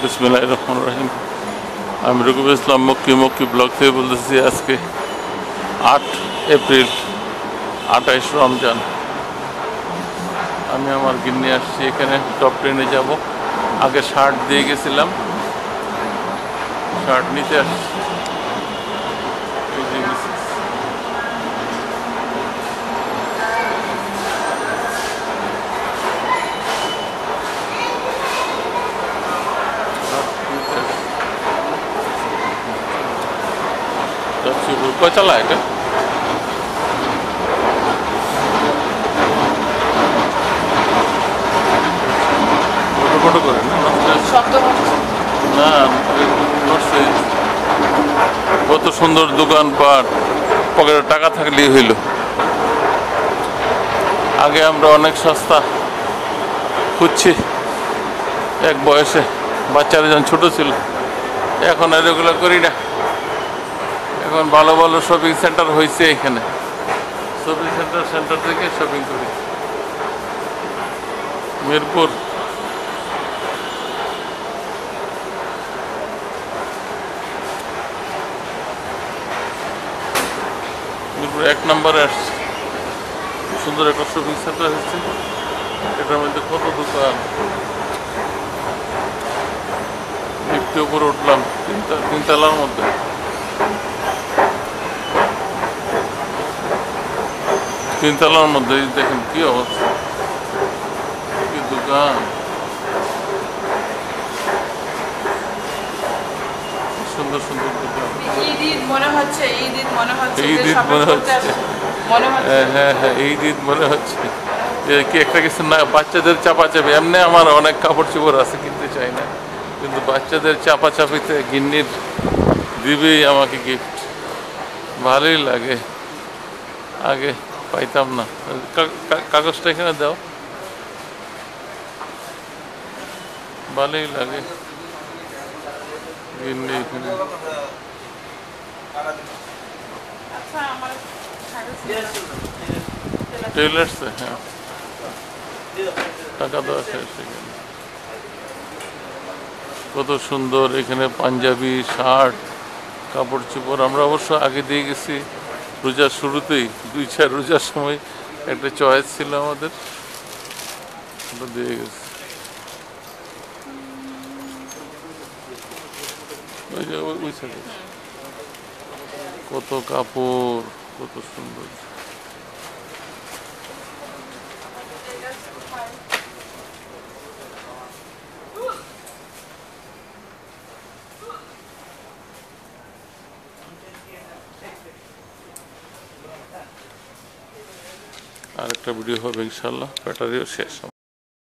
বিসমিল্লাহির রহমানির রহিম। আমি রকিবুল ইসলাম মক্কি ব্লগ থেকে বলতেছি। আজকে 8 এপ্রিল, 28 রমজান। আমি আমার গিন্নি আসছি, এখানে টপ ট্রেনে যাব। আগে শার্ট দিয়ে গেছিলাম, শার্ট নিতে আসছি। কয় চালা এটা? ফটো করে না, কত সুন্দর দোকানপাট, পকেটে টাকা থাকলেই হইল। আগে আমরা অনেক সস্তা খুঁজছি এক বয়সে, বাচ্চারা যখন ছোট ছিল। এখন আর এগুলো করি না। এখন ভালো ভালো শপিং সেন্টার হয়েছে এখানে। শপিং সেন্টার থেকে শপিং করি। মিরপুর মিরপুর 1 নম্বরে আসছে। সুন্দর একটা শপিং সেন্টার হচ্ছে। এটার মধ্যে কত দোকান। লিফটে উপরে উঠলাম, তিনতলার মধ্যে। তিনতলার মধ্যে দেখেন কি অবস্থা, কি দোকান, সুন্দর সুন্দর দোকান। ঈদ মনে হচ্ছে। হ্যাঁ, ঈদ মনে হচ্ছে। কি একটা কিছু না, বাচ্চাদের চাপাচাপি। এমনি আমার অনেক কাপড় চোপড় আছে, কিনতে চাই না, কিন্তু বাচ্চাদের চাপাচাপিতে গিন্নির দিবেই আমাকে গিফট। ভালোই লাগে, আগে পাইতাম না। কাগজটা এখানে দাও, ভালোই লাগে গিন্নি এখানে। টেলার্স, হ্যাঁ, টাকা দেওয়া শেষ। কত সুন্দর এখানে পাঞ্জাবি, শার্ট, কাপড় চোপড়। আমরা অবশ্য আগে দিয়ে গেছি রোজার শুরুতেই, 2-4 রোজার সময় একটা চয়েস ছিল আমাদের, দিয়ে গেছি। কত কাপড়, কত সুন্দর। আরেকটা ভিডিও হবে ইনশাল্লাহ, ব্যাটারিও শেষ।